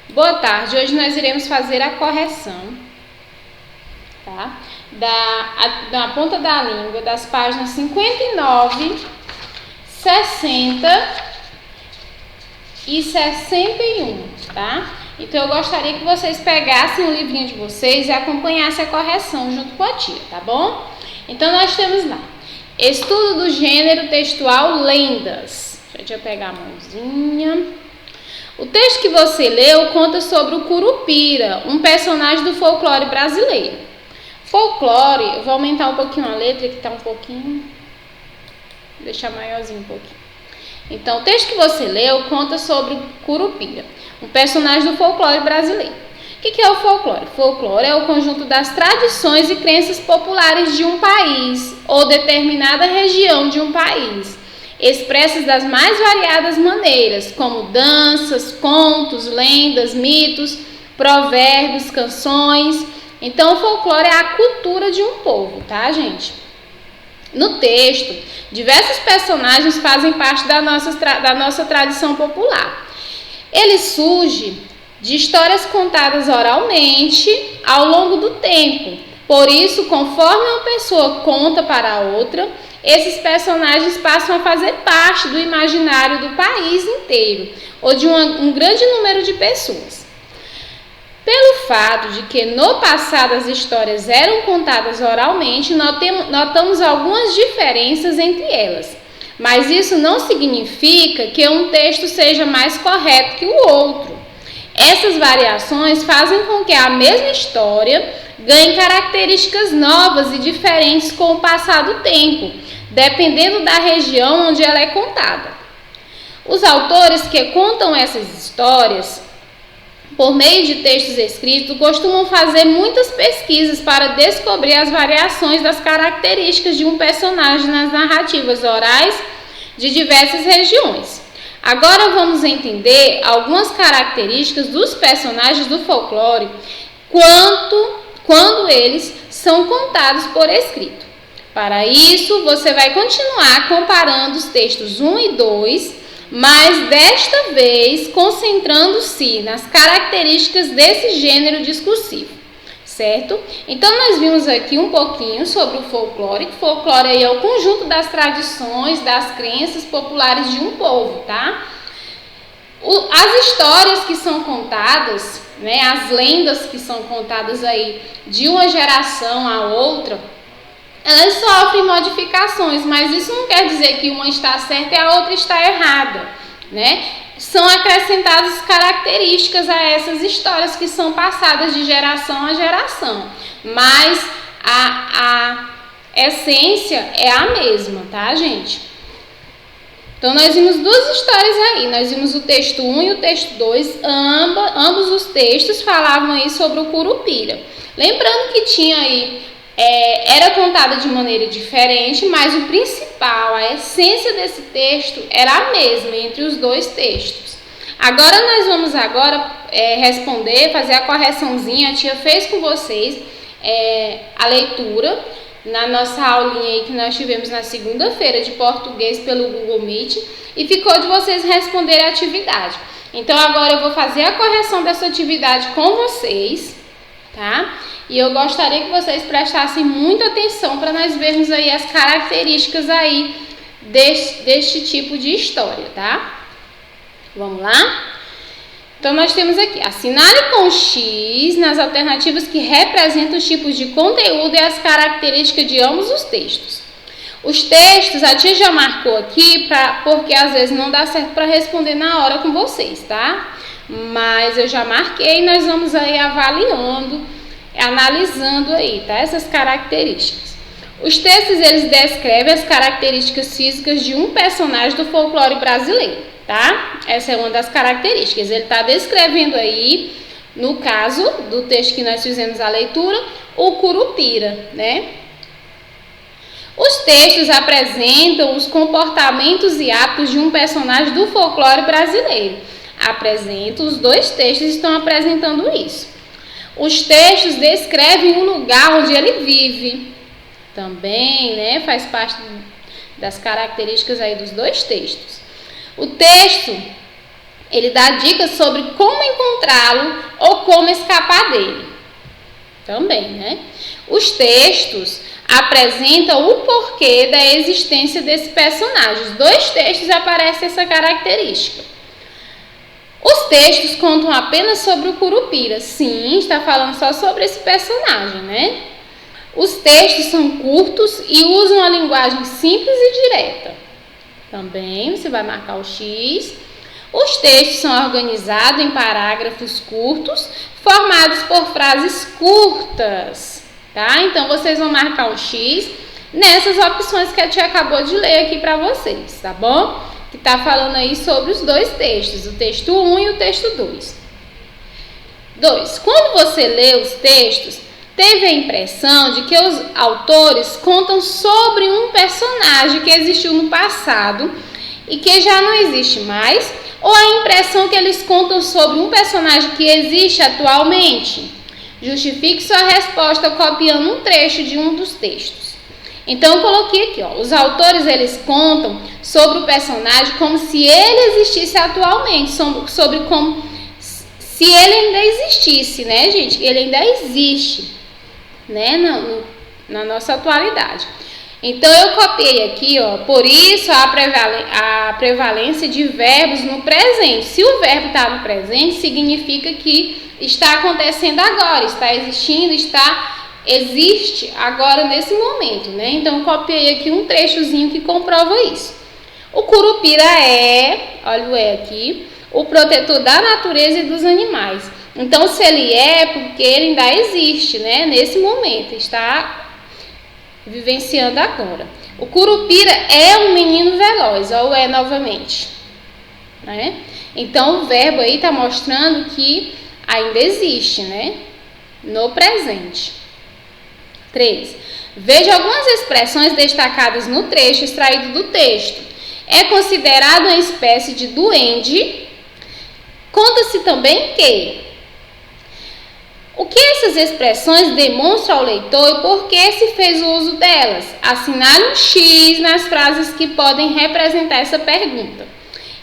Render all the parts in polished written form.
Boa tarde, hoje nós iremos fazer a correção, tá? Da ponta da língua, das páginas 59, 60 e 61, tá? Então eu gostaria que vocês pegassem o livrinho de vocês e acompanhassem a correção junto com a tia, tá bom? Então nós temos lá, estudo do gênero textual lendas. Deixa eu pegar a mãozinha. O texto que você leu conta sobre o Curupira, um personagem do folclore brasileiro. Folclore, eu vou aumentar um pouquinho a letra, que está um pouquinho, vou deixar maiorzinho um pouquinho. Então, o texto que você leu conta sobre o Curupira, um personagem do folclore brasileiro. O que é o folclore? Folclore é o conjunto das tradições e crenças populares de um país ou determinada região de um país, expressas das mais variadas maneiras, como danças, contos, lendas, mitos, provérbios, canções. Então, o folclore é a cultura de um povo, tá, gente? No texto, diversos personagens fazem parte da nossa tradição popular. Ele surge de histórias contadas oralmente ao longo do tempo. Por isso, conforme uma pessoa conta para a outra, esses personagens passam a fazer parte do imaginário do país inteiro, ou de um grande número de pessoas. Pelo fato de que no passado as histórias eram contadas oralmente, notamos algumas diferenças entre elas. Mas isso não significa que um texto seja mais correto que o outro. Essas variações fazem com que a mesma história ganhe características novas e diferentes com o passar do tempo, dependendo da região onde ela é contada. Os autores que contam essas histórias, por meio de textos escritos, costumam fazer muitas pesquisas para descobrir as variações das características de um personagem nas narrativas orais de diversas regiões. Agora vamos entender algumas características dos personagens do folclore quando eles são contados por escrito. Para isso, você vai continuar comparando os textos 1 e 2, mas desta vez concentrando-se nas características desse gênero discursivo, certo? Então, nós vimos aqui um pouquinho sobre o folclore. O folclore aí é o conjunto das tradições, das crenças populares de um povo, tá? As histórias que são contadas, né, as lendas que são contadas aí de uma geração a outra, elas sofrem modificações, mas isso não quer dizer que uma está certa e a outra está errada, né? São acrescentadas características a essas histórias que são passadas de geração a geração, mas a essência é a mesma, tá, gente? Então, nós vimos duas histórias aí, nós vimos o texto 1 e o texto 2, ambos os textos falavam aí sobre o Curupira. Lembrando que tinha aí, era contada de maneira diferente, mas o principal, a essência desse texto era a mesma entre os dois textos. Agora, nós vamos responder, fazer a correçãozinha, a tia fez com vocês a leitura, na nossa aulinha aí que nós tivemos na segunda-feira de português pelo Google Meet, e ficou de vocês responderem a atividade. Então, agora eu vou fazer a correção dessa atividade com vocês, tá? E eu gostaria que vocês prestassem muita atenção para nós vermos aí as características aí deste tipo de história, tá? Vamos lá? Então, nós temos aqui, assinale com X nas alternativas que representam os tipos de conteúdo e as características de ambos os textos. Os textos, a tia já marcou aqui, porque às vezes não dá certo para responder na hora com vocês, tá? Mas eu já marquei e nós vamos aí avaliando, analisando aí, tá? Essas características. Os textos, eles descrevem as características físicas de um personagem do folclore brasileiro, tá? Essa é uma das características. Ele está descrevendo aí, no caso do texto que nós fizemos a leitura, o Curupira, né? Os textos apresentam os comportamentos e hábitos de um personagem do folclore brasileiro. Os dois textos estão apresentando isso. Os textos descrevem o lugar onde ele vive. Também, né, faz parte das características aí dos dois textos. O texto Ele dá dicas sobre como encontrá-lo ou como escapar dele. Também, né? Os textos apresentam o porquê da existência desse personagem. Os 2 textos aparecem essa característica. Os textos contam apenas sobre o Curupira. Sim, está falando só sobre esse personagem, né? Os textos são curtos e usam a linguagem simples e direta. Também você vai marcar o X. Os textos são organizados em parágrafos curtos, formados por frases curtas, tá? Então, vocês vão marcar um X nessas opções que a tia acabou de ler aqui para vocês, tá bom? Que tá falando aí sobre os 2 textos, o texto 1 e o texto 2. 2. Quando você lê os textos, teve a impressão de que os autores contam sobre um personagem que existiu no passado e que já não existe mais, ou a impressão que eles contam sobre um personagem que existe atualmente? Justifique sua resposta copiando um trecho de um dos textos. Então, eu coloquei aqui, ó, os autores, eles contam sobre o personagem como se ele existisse atualmente, sobre como se ele ainda existisse, né, gente? Ele ainda existe, né, na nossa atualidade. Então, eu copiei aqui, ó, por isso a prevalência de verbos no presente. Se o verbo está no presente, significa que está acontecendo agora, está existindo, existe agora nesse momento, né? Então, eu copiei aqui um trechozinho que comprova isso. O Curupira olha o aqui, o protetor da natureza e dos animais. Então, se ele é, porque ele ainda existe, né? Nesse momento, está vivenciando agora. O Curupira é um menino veloz, ou é novamente, né? Então, o verbo aí está mostrando que ainda existe, né? No presente. 3. Veja algumas expressões destacadas no trecho extraído do texto. É considerado uma espécie de duende. Conta-se também que o que essas expressões demonstram ao leitor e por que se fez o uso delas? Assinale um X nas frases que podem representar essa pergunta.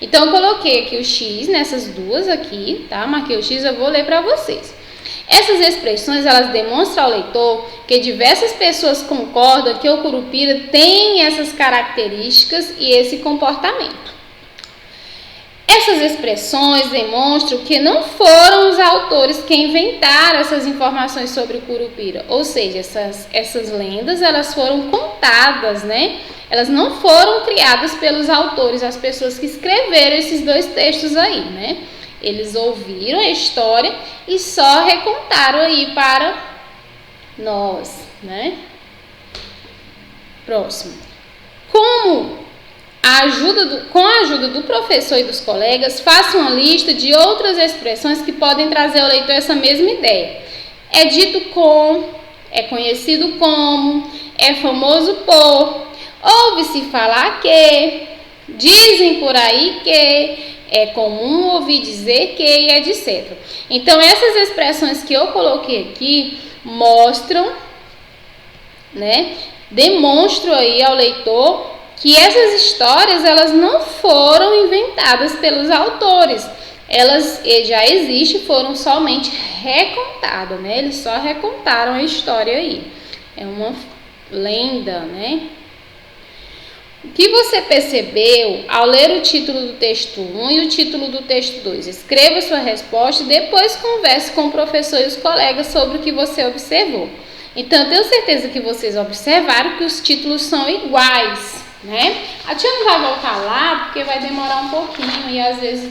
Então, eu coloquei aqui o X nessas duas aqui, tá? Marquei o X, eu vou ler para vocês. Essas expressões, elas demonstram ao leitor que diversas pessoas concordam que o Curupira tem essas características e esse comportamento. Essas expressões demonstram que não foram os autores que inventaram essas informações sobre o Curupira, ou seja, essas lendas, elas foram contadas, né? Elas não foram criadas pelos autores, as pessoas que escreveram esses 2 textos aí, né? Eles ouviram a história e só recontaram aí para nós, né? Próximo. Com a ajuda do professor e dos colegas, faça uma lista de outras expressões que podem trazer ao leitor essa mesma ideia. É dito com, é conhecido como, é famoso por, ouve-se falar que, dizem por aí que, é comum ouvir dizer que e etc. Então, essas expressões que eu coloquei aqui mostram, né, demonstram aí ao leitor que essas histórias, elas não foram inventadas pelos autores. Elas já existem, foram somente recontadas, né? Eles só recontaram a história aí. É uma lenda, né? O que você percebeu ao ler o título do texto 1 e o título do texto 2? Escreva sua resposta e depois converse com o professor e os colegas sobre o que você observou. Então, eu tenho certeza que vocês observaram que os títulos são iguais, né? A tia não vai voltar lá porque vai demorar um pouquinho e às vezes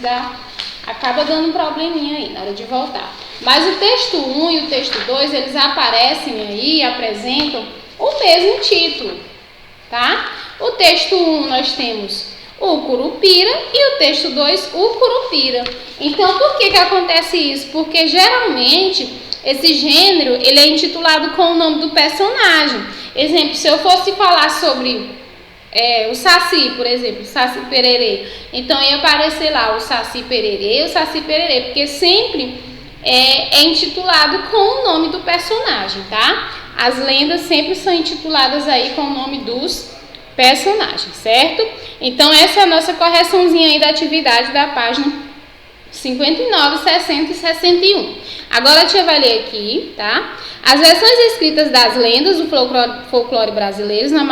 acaba dando um probleminha aí na hora de voltar. Mas o texto 1 e o texto 2, eles aparecem aí e apresentam o mesmo título, tá? O texto 1 nós temos o Curupira e o texto 2 o Curupira. Então, por que acontece isso? Porque geralmente esse gênero ele é intitulado com o nome do personagem. Exemplo, se eu fosse falar sobre o Saci, por exemplo, Saci Pererê, então ia aparecer lá o Saci Pererê e o Saci Pererê, porque sempre é intitulado com o nome do personagem, tá? As lendas sempre são intituladas aí com o nome dos personagens, certo? Então, essa é a nossa correçãozinha aí da atividade da página 59, 60 e 61. Agora a tia vai ler aqui, tá? As versões escritas das lendas do folclore brasileiro, na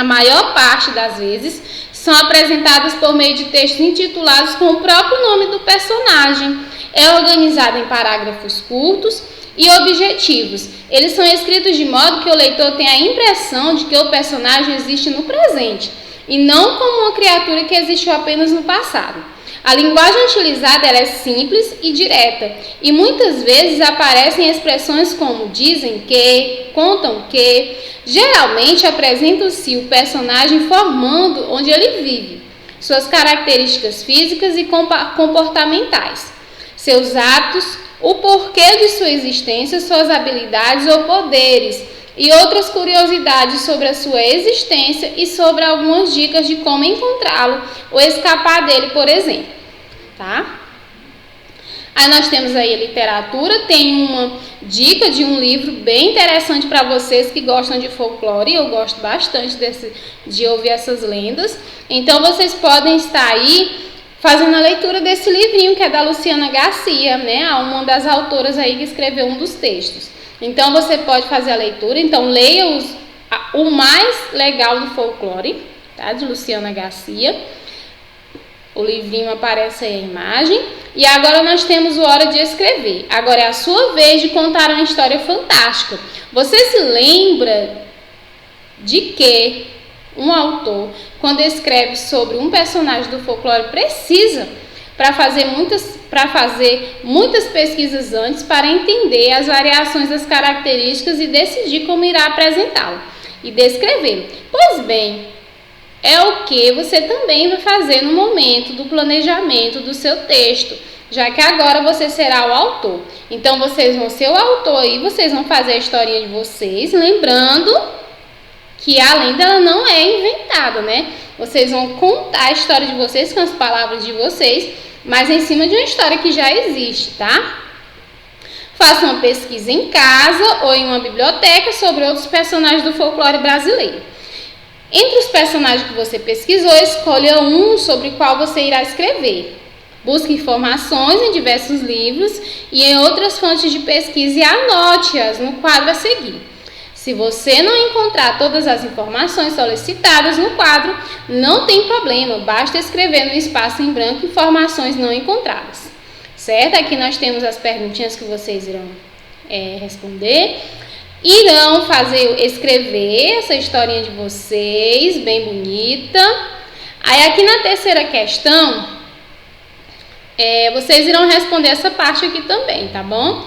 maior parte das vezes, são apresentadas por meio de textos intitulados com o próprio nome do personagem. É organizado em parágrafos curtos e objetivos. Eles são escritos de modo que o leitor tenha a impressão de que o personagem existe no presente e não como uma criatura que existiu apenas no passado. A linguagem utilizada ela é simples e direta e muitas vezes aparecem expressões como dizem que, contam que. Geralmente apresenta-se o personagem formando onde ele vive, suas características físicas e comportamentais, seus hábitos, o porquê de sua existência, suas habilidades ou poderes e outras curiosidades sobre a sua existência e sobre algumas dicas de como encontrá-lo ou escapar dele, por exemplo, tá? Aí nós temos aí a literatura, tem uma dica de um livro bem interessante para vocês que gostam de folclore. Eu gosto bastante de ouvir essas lendas. Então vocês podem estar aí fazendo a leitura desse livrinho que é da Luciana Garcia, né? Uma das autoras aí que escreveu um dos textos. Então você pode fazer a leitura. Então leia o mais legal do folclore, tá? De Luciana Garcia. O livrinho aparece aí a imagem. E agora nós temos o Hora de Escrever. Agora é a sua vez de contar uma história fantástica. Você se lembra de que um autor, quando escreve sobre um personagem do folclore, precisa para fazer muitas pesquisas antes para entender as variações das características e decidir como irá apresentá-lo e descrevê-lo? Pois bem, é o que você também vai fazer no momento do planejamento do seu texto, já que agora você será o autor. Então, vocês vão ser o autor e vocês vão fazer a historinha de vocês, lembrando que a lenda ela não é inventada, né? Vocês vão contar a história de vocês com as palavras de vocês, mas em cima de uma história que já existe, tá? Faça uma pesquisa em casa ou em uma biblioteca sobre outros personagens do folclore brasileiro. Entre os personagens que você pesquisou, escolha um sobre o qual você irá escrever. Busque informações em diversos livros e em outras fontes de pesquisa e anote-as no quadro a seguir. Se você não encontrar todas as informações solicitadas no quadro, não tem problema, basta escrever no espaço em branco informações não encontradas. Certo? Aqui nós temos as perguntinhas que vocês irão responder. Irão escrever essa historinha de vocês, bem bonita. Aí aqui na terceira questão, vocês irão responder essa parte aqui também, tá bom?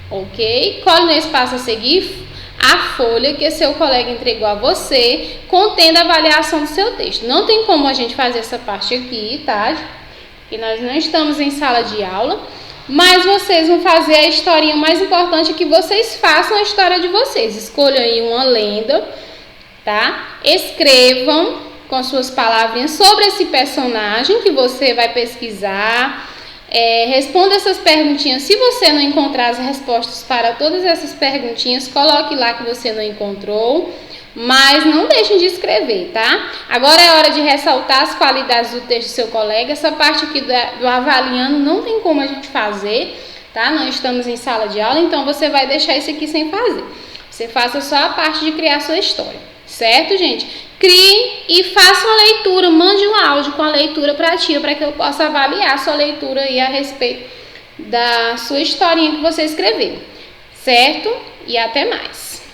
Ok? Cole no espaço a seguir a folha que seu colega entregou a você, contendo a avaliação do seu texto. Não tem como a gente fazer essa parte aqui, tá? Porque nós não estamos em sala de aula. Mas vocês vão fazer a historinha. O mais importante é que vocês façam a história de vocês. Escolham aí uma lenda, tá? Escrevam com suas palavrinhas sobre esse personagem que você vai pesquisar. Responda essas perguntinhas. Se você não encontrar as respostas para todas essas perguntinhas, coloque lá que você não encontrou. Mas não deixem de escrever, tá? Agora é hora de ressaltar as qualidades do texto do seu colega. Essa parte aqui do avaliando não tem como a gente fazer, tá? Não estamos em sala de aula, então você vai deixar isso aqui sem fazer. Você faça só a parte de criar sua história, certo, gente? Crie e faça uma leitura, mande um áudio com a leitura para a tia, para que eu possa avaliar a sua leitura aí a respeito da sua historinha que você escreveu, certo? E até mais!